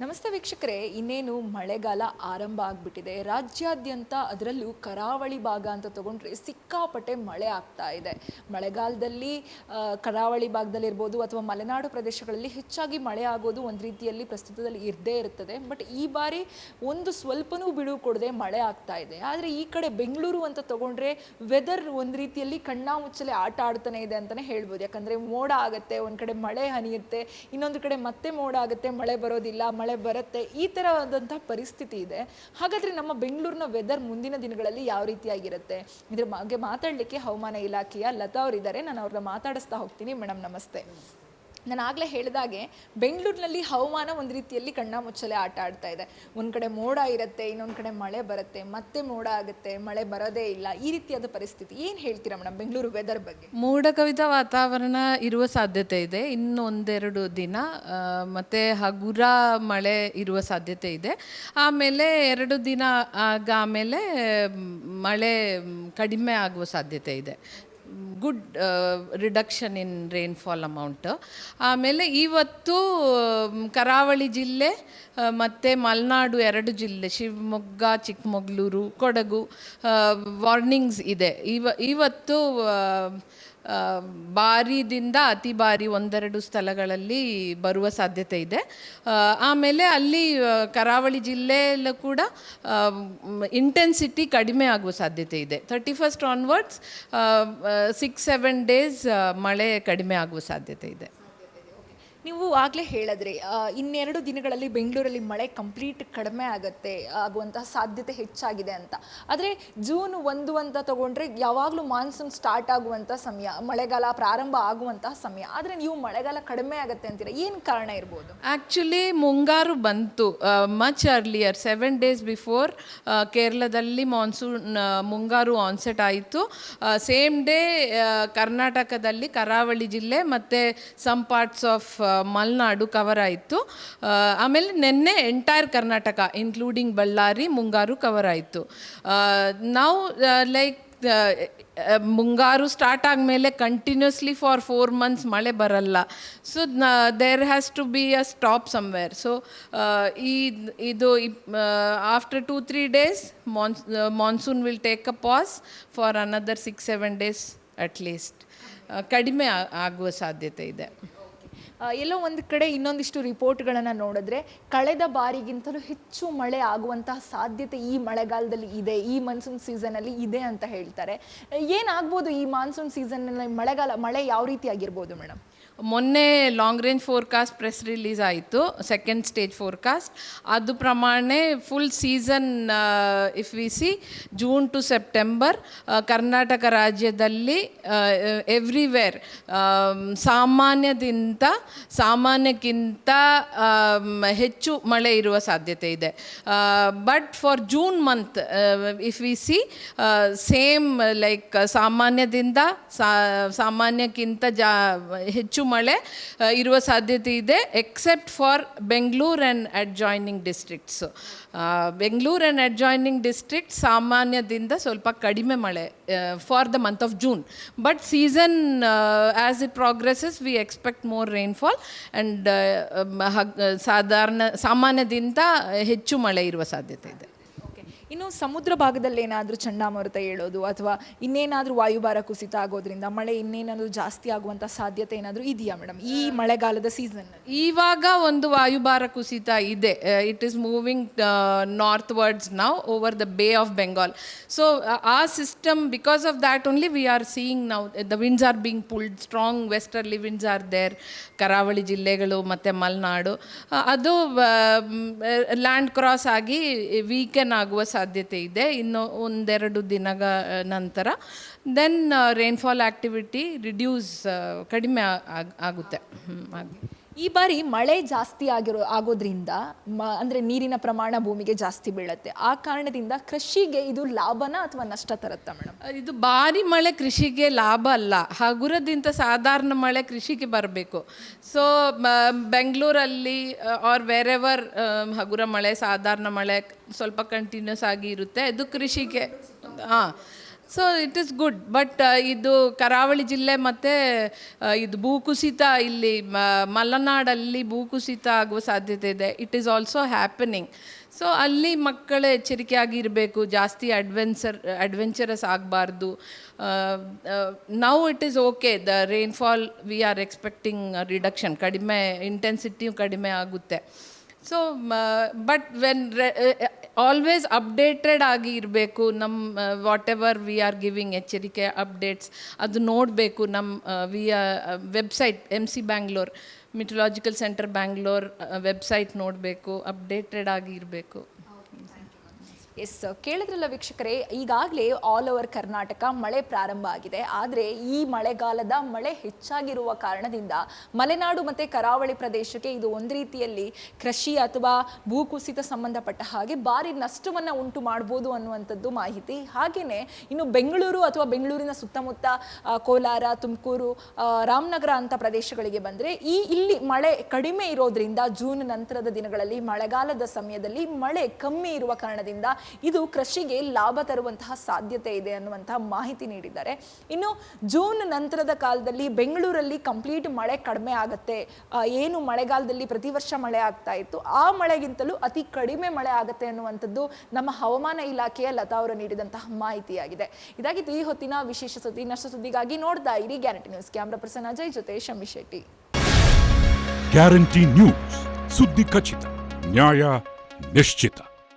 ನಮಸ್ತೆ ವೀಕ್ಷಕರೇ, ಇನ್ನೇನು ಮಳೆಗಾಲ ಆರಂಭ ಆಗಿಬಿಟ್ಟಿದೆ. ರಾಜ್ಯಾದ್ಯಂತ ಅದರಲ್ಲೂ ಕರಾವಳಿ ಭಾಗ ಅಂತ ತಗೊಂಡ್ರೆ ಸಿಕ್ಕಾಪಟ್ಟೆ ಮಳೆ ಆಗ್ತಾ ಇದೆ. ಮಳೆಗಾಲದಲ್ಲಿ ಕರಾವಳಿ ಭಾಗದಲ್ಲಿರ್ಬೋದು ಅಥವಾ ಮಲೆನಾಡು ಪ್ರದೇಶಗಳಲ್ಲಿ ಹೆಚ್ಚಾಗಿ ಮಳೆ ಆಗೋದು ಒಂದು ರೀತಿಯಲ್ಲಿ ಪ್ರಸ್ತುತದಲ್ಲಿ ಇರದೇ ಇರ್ತದೆ. ಬಟ್ ಈ ಬಾರಿ ಒಂದು ಸ್ವಲ್ಪನೂ ಬಿಡುವು ಕೊಡದೆ ಮಳೆ ಆಗ್ತಾ ಇದೆ. ಆದರೆ ಈ ಕಡೆ ಬೆಂಗಳೂರು ಅಂತ ತಗೊಂಡ್ರೆ ವೆದರ್ ಒಂದು ರೀತಿಯಲ್ಲಿ ಕಣ್ಣಾಮುಚ್ಚಲೆ ಆಟ ಆಡ್ತಾನೆ ಇದೆ ಅಂತಲೇ ಹೇಳ್ಬೋದು. ಯಾಕಂದರೆ ಮೋಡ ಆಗುತ್ತೆ, ಒಂದು ಕಡೆ ಮಳೆ ಹನಿಯುತ್ತೆ, ಇನ್ನೊಂದು ಕಡೆ ಮತ್ತೆ ಮೋಡ ಆಗುತ್ತೆ, ಮಳೆ ಬರೋದಿಲ್ಲ, ಮಳೆ ಬರುತ್ತೆ, ಈ ಥರವಾದಂಥ ಪರಿಸ್ಥಿತಿ ಇದೆ. ಹಾಗಾದರೆ ನಮ್ಮ ಬೆಂಗಳೂರಿನ ವೆದರ್ ಮುಂದಿನ ದಿನಗಳಲ್ಲಿ ಯಾವ ರೀತಿಯಾಗಿರುತ್ತೆ, ಇದ್ರ ಬಗ್ಗೆ ಮಾತಾಡಲಿಕ್ಕೆ ಹವಾಮಾನ ಇಲಾಖೆಯ ಲತಾ ಅವರಿದ್ದಾರೆ. ನಾನು ಅವ್ರನ್ನ ಮಾತಾಡಿಸ್ತಾ ಹೋಗ್ತೀನಿ. ಮೇಡಮ್ ನಮಸ್ತೆ. ನಾನು ಆಗಲೇ ಹೇಳಿದಾಗೆ ಬೆಂಗಳೂರಿನಲ್ಲಿ ಹವಾಮಾನ ಒಂದು ರೀತಿಯಲ್ಲಿ ಕಣ್ಣಾಮುಚ್ಚಲೆ ಆಟ ಆಡ್ತಾ ಇದೆ. ಒಂದು ಕಡೆ ಮೋಡ ಇರುತ್ತೆ, ಇನ್ನೊಂದು ಕಡೆ ಮಳೆ ಬರುತ್ತೆ, ಮತ್ತೆ ಮೋಡ ಆಗುತ್ತೆ, ಮಳೆ ಬರೋದೇ ಇಲ್ಲ, ಈ ರೀತಿಯಾದ ಪರಿಸ್ಥಿತಿ. ಏನು ಹೇಳ್ತೀರಾ ಮೇಡಮ್ ಬೆಂಗಳೂರು ವೆದರ್ ಬಗ್ಗೆ? ಮೋಡ ಕವಿದ ವಾತಾವರಣ ಇರುವ ಸಾಧ್ಯತೆ ಇದೆ ಇನ್ನು ಒಂದೆರಡು ದಿನ. ಮತ್ತು ಹಗುರ ಮಳೆ ಇರುವ ಸಾಧ್ಯತೆ ಇದೆ. ಆಮೇಲೆ 2 ದಿನ ಆಮೇಲೆ ಮಳೆ ಕಡಿಮೆ ಆಗುವ ಸಾಧ್ಯತೆ ಇದೆ. ಗುಡ್ ರಿಡಕ್ಷನ್ ಇನ್ ರೈನ್ಫಾಲ್ ಅಮೌಂಟ್. ಆಮೇಲೆ ಇವತ್ತು ಕರಾವಳಿ ಜಿಲ್ಲೆ ಮತ್ತು ಮಲೆನಾಡು 2 ಜಿಲ್ಲೆ ಶಿವಮೊಗ್ಗ, ಚಿಕ್ಕಮಗಳೂರು, ಕೊಡಗು ವಾರ್ನಿಂಗ್ಸ್ ಇದೆ. ಇವತ್ತು ಭಾರಿದಿಂದ ಅತಿ ಭಾರಿ 1-2 ಸ್ಥಳಗಳಲ್ಲಿ ಬರುವ ಸಾಧ್ಯತೆ ಇದೆ. ಆಮೇಲೆ ಅಲ್ಲಿ ಕರಾವಳಿ ಜಿಲ್ಲೆಯಲ್ಲೂ ಕೂಡ ಇಂಟೆನ್ಸಿಟಿ ಕಡಿಮೆ ಆಗುವ ಸಾಧ್ಯತೆ ಇದೆ. 31st ಆನ್ವರ್ಡ್ಸ್ 6-7 ಡೇಸ್ ಮಳೆ ಕಡಿಮೆ ಆಗುವ ಸಾಧ್ಯತೆ ಇದೆ. ನೀವು ಆಗಲೇ ಹೇಳಿದ್ರಿ ಇನ್ನೆರಡು ದಿನಗಳಲ್ಲಿ ಬೆಂಗಳೂರಲ್ಲಿ ಮಳೆ ಕಂಪ್ಲೀಟ್ ಕಡಿಮೆ ಆಗುವಂತಹ ಸಾಧ್ಯತೆ ಹೆಚ್ಚಾಗಿದೆ ಅಂತ. ಆದರೆ ಜೂನ್ 1 ಅಂತ ತಗೊಂಡ್ರೆ ಯಾವಾಗಲೂ ಮಾನ್ಸೂನ್ ಸ್ಟಾರ್ಟ್ ಆಗುವಂಥ ಸಮಯ, ಮಳೆಗಾಲ ಪ್ರಾರಂಭ ಆಗುವಂತಹ ಸಮಯ. ಆದರೆ ನೀವು ಮಳೆಗಾಲ ಕಡಿಮೆ ಆಗುತ್ತೆ ಅಂತೀರಾ, ಏನು ಕಾರಣ ಇರ್ಬೋದು? ಆ್ಯಕ್ಚುಲಿ ಮುಂಗಾರು ಬಂತು ಮಚ್ ಅರ್ಲಿಯರ್, 7 ಡೇಸ್ ಬಿಫೋರ್ ಕೇರಳದಲ್ಲಿ ಮುಂಗಾರು ಆನ್ಸೆಟ್ ಆಯಿತು. ಸೇಮ್ ಡೇ ಕರ್ನಾಟಕದಲ್ಲಿ ಕರಾವಳಿ ಜಿಲ್ಲೆ ಮತ್ತು some parts of Malenadu cover ಆಯಿತು. ಆಮೇಲೆ ನಿನ್ನೆ ಎಂಟೈರ್ ಕರ್ನಾಟಕ ಇನ್ಕ್ಲೂಡಿಂಗ್ ಬಳ್ಳಾರಿ ಮುಂಗಾರು ಕವರ್ ಆಯಿತು. ನಾವು ಲೈಕ್ ಮುಂಗಾರು ಸ್ಟಾರ್ಟ್ ಆದಮೇಲೆ ಕಂಟಿನ್ಯೂಸ್ಲಿ ಫಾರ್ 4 months ಮಳೆ ಬರಲ್ಲ. So there has to be a stop somewhere. So ಇದು after 2-3 days monsoon will take a pause for another 6-7 days at least. ಕಡಿಮೆ ಆಗುವ ಸಾಧ್ಯತೆ ಇದೆ. ಎಲ್ಲೋ ಒಂದು ಕಡೆ ಇನ್ನೊಂದಿಷ್ಟು ರಿಪೋರ್ಟ್ಗಳನ್ನು ನೋಡಿದ್ರೆ ಕಳೆದ ಬಾರಿಗಿಂತಲೂ ಹೆಚ್ಚು ಮಳೆ ಆಗುವಂತಹ ಸಾಧ್ಯತೆ ಈ ಮಳೆಗಾಲದಲ್ಲಿ ಇದೆ, ಈ ಮಾನ್ಸೂನ್ ಸೀಸನಲ್ಲಿ ಇದೆ ಅಂತ ಹೇಳ್ತಾರೆ. ಏನಾಗ್ಬೋದು ಈ ಮಾನ್ಸೂನ್ ಸೀಸನ್ನಲ್ಲಿ ಮಳೆ ಯಾವ ರೀತಿ ಆಗಿರ್ಬೋದು ಮೇಡಮ್? ಮೊನ್ನೆ long range forecast press release ಆಯಿತು, 2nd ಸ್ಟೇಜ್ ಫೋರ್ಕಾಸ್ಟ್. ಅದು ಪ್ರಮಾಣ full season if we see June to September Karnataka ರಾಜ್ಯದಲ್ಲಿ ಎವ್ರಿವೇರ್ ಸಾಮಾನ್ಯಕ್ಕಿಂತ ಹೆಚ್ಚು ಮಳೆ ಇರುವ ಸಾಧ್ಯತೆ ಇದೆ. But for June month if we see same like ಸಾಮಾನ್ಯಕ್ಕಿಂತ ಹೆಚ್ಚು ಮಳೆ ಇರುವ ಸಾಧ್ಯತೆ ಇದೆ, except for Bengaluru and adjoining districts. Bengaluru and adjoining district ಸಾಮಾನ್ಯದಿಂದ ಸ್ವಲ್ಪ ಕಡಿಮೆ ಮಳೆ for the month of June. But season as it progresses we expect more rainfall and ಸಾಮಾನ್ಯದಿಂದ ಹೆಚ್ಚು ಮಳೆ ಇರುವ ಸಾಧ್ಯತೆ ಇದೆ. ಇನ್ನು ಸಮುದ್ರ ಭಾಗದಲ್ಲಿ ಏನಾದರೂ ಚಂಡಮಾರುತ ಏಳೋದು ಅಥವಾ ಇನ್ನೇನಾದರೂ ವಾಯುಭಾರ ಕುಸಿತ ಆಗೋದ್ರಿಂದ ಮಳೆ ಇನ್ನೇನಾದರೂ ಜಾಸ್ತಿ ಆಗುವಂಥ ಸಾಧ್ಯತೆ ಏನಾದರೂ ಇದೆಯಾ ಮೇಡಮ್ ಈ ಮಳೆಗಾಲದ ಸೀಸನ್? ಇವಾಗ ಒಂದು ವಾಯುಭಾರ ಕುಸಿತ ಇದೆ. It is moving northwards now over the Bay of Bengal. So ಆ system, because of that only we are seeing now the winds are being pulled. Strong westerly winds are there. ಕರಾವಳಿ ಜಿಲ್ಲೆಗಳು ಮತ್ತು ಮಲೆನಾಡು ಅದು ಲ್ಯಾಂಡ್ ಕ್ರಾಸ್ ಆಗಿ ವೀಕೆನ್ ಆಗುವ ಸಾಧ್ಯತೆ ಇದೆ ಇನ್ನು 1-2 ದಿನಗಳ ನಂತರ. ದೆನ್ ರೈನ್ಫಾಲ್ ಆ್ಯಕ್ಟಿವಿಟಿ ರಿಡ್ಯೂಸ್, ಕಡಿಮೆ ಆಗುತ್ತೆ. ಈ ಬಾರಿ ಮಳೆ ಜಾಸ್ತಿ ಆಗೋದ್ರಿಂದ ಅಂದರೆ ನೀರಿನ ಪ್ರಮಾಣ ಭೂಮಿಗೆ ಜಾಸ್ತಿ ಬೀಳುತ್ತೆ. ಆ ಕಾರಣದಿಂದ ಕೃಷಿಗೆ ಇದು ಲಾಭನ ಅಥವಾ ನಷ್ಟ ತರುತ್ತಾ ಮೇಡಮ್? ಇದು ಭಾರಿ ಮಳೆ ಕೃಷಿಗೆ ಲಾಭ ಅಲ್ಲ, ಹಗುರದಿಂದ ಸಾಧಾರಣ ಮಳೆ ಕೃಷಿಗೆ ಬರಬೇಕು. ಸೊ ಬೆಂಗಳೂರಲ್ಲಿ ಆರ್ ವೆರೆವರ್ ಹಗುರ ಮಳೆ ಸಾಧಾರಣ ಮಳೆ ಸ್ವಲ್ಪ ಕಂಟಿನ್ಯೂಸ್ ಆಗಿ ಇರುತ್ತೆ. ಇದು ಕೃಷಿಗೆ so it is good. But ಇದು ಕರಾವಳಿ ಜಿಲ್ಲೆ ಮತ್ತು ಇದು ಭೂಕುಸಿತ ಇಲ್ಲಿ ಮಲೆನಾಡಲ್ಲಿ ಭೂಕುಸಿತ ಆಗುವ ಸಾಧ್ಯತೆ ಇದೆ. It is also happening. So ಅಲ್ಲಿ ಮಕ್ಕಳು ಎಚ್ಚರಿಕೆಯಾಗಿರಬೇಕು, ಜಾಸ್ತಿ ಅಡ್ವೆಂಚರಸ್ ಆಗಬಾರ್ದು. Now it is okay, the rainfall we are expecting reduction, ಕಡಿಮೆ ಇಂಟೆನ್ಸಿಟಿಯು ಕಡಿಮೆ ಆಗುತ್ತೆ. So but when always updated ಆಗಿ ಇರಬೇಕು. ನಮ್ಮ what ever we are giving ಎಚ್ಚರಿಕೆ ಅಪ್ಡೇಟ್ಸ್ ಅದು ನೋಡಬೇಕು. ನಮ್ಮ website MC Bangalore meteorological centre Bangalore website ನೋಡಬೇಕು, ಅಪ್ಡೇಟೆಡ್ ಆಗಿ ಇರಬೇಕು. ಎಸ್, ಕೇಳಿದ್ರಲ್ಲ ವೀಕ್ಷಕರೇ, ಈಗಾಗಲೇ ಆಲ್ ಓವರ್ ಕರ್ನಾಟಕ ಮಳೆ ಪ್ರಾರಂಭ ಆಗಿದೆ. ಆದರೆ ಈ ಮಳೆಗಾಲದ ಮಳೆ ಹೆಚ್ಚಾಗಿರುವ ಕಾರಣದಿಂದ ಮಲೆನಾಡು ಮತ್ತು ಕರಾವಳಿ ಪ್ರದೇಶಕ್ಕೆ ಇದು ಒಂದು ರೀತಿಯಲ್ಲಿ ಕೃಷಿ ಅಥವಾ ಭೂಕುಸಿತ ಸಂಬಂಧಪಟ್ಟ ಹಾಗೆ ಭಾರಿ ನಷ್ಟವನ್ನು ಉಂಟು ಮಾಡ್ಬೋದು ಅನ್ನುವಂಥದ್ದು ಮಾಹಿತಿ. ಹಾಗೆಯೇ ಇನ್ನು ಬೆಂಗಳೂರು ಅಥವಾ ಬೆಂಗಳೂರಿನ ಸುತ್ತಮುತ್ತ ಕೋಲಾರ, ತುಮಕೂರು, ರಾಮನಗರ ಅಂತ ಪ್ರದೇಶಗಳಿಗೆ ಬಂದರೆ ಇಲ್ಲಿ ಮಳೆ ಕಡಿಮೆ ಇರೋದ್ರಿಂದ ಜೂನ್ ನಂತರದ ದಿನಗಳಲ್ಲಿ ಮಳೆಗಾಲದ ಸಮಯದಲ್ಲಿ ಮಳೆ ಕಮ್ಮಿ ಇರುವ ಕಾರಣದಿಂದ ಇದು ಕೃಷಿಗೆ ಲಾಭ ತರುವಂತಹ ಸಾಧ್ಯತೆ ಇದೆ ಅನ್ನುವಂತಹ ಮಾಹಿತಿ ನೀಡಿದ್ದಾರೆ. ಇನ್ನು ಜೂನ್ ನಂತರದ ಕಾಲದಲ್ಲಿ ಬೆಂಗಳೂರಲ್ಲಿ ಕಂಪ್ಲೀಟ್ ಮಳೆ ಕಡಿಮೆ ಆಗುತ್ತೆ. ಏನು ಮಳೆಗಾಲದಲ್ಲಿ ಪ್ರತಿ ವರ್ಷ ಮಳೆ ಆಗ್ತಾ ಇತ್ತು ಆ ಮಳೆಗಿಂತಲೂ ಅತಿ ಕಡಿಮೆ ಮಳೆ ಆಗುತ್ತೆ ಅನ್ನುವಂಥದ್ದು ನಮ್ಮ ಹವಾಮಾನ ಇಲಾಖೆಯ ಲತಾ ಅವರು ನೀಡಿದಂತಹ ಮಾಹಿತಿಯಾಗಿದೆ. ಇದಾಗಿತ್ತು ಈ ಹೊತ್ತಿನ ವಿಶೇಷ ಸುದ್ದಿ. ಇನ್ನಷ್ಟು ಸುದ್ದಿಗಾಗಿ ನೋಡ್ತಾ ಇರಿ guarantee news. Camera person Ajay ಜೊತೆ ಶಮಿ ಶೆಟ್ಟಿ. ಗ್ಯಾರಂಟಿ ನ್ಯೂಸ್, ಸುದ್ದಿ ಖಚಿತ, ನ್ಯಾಯ ನಿಶ್ಚಿತ.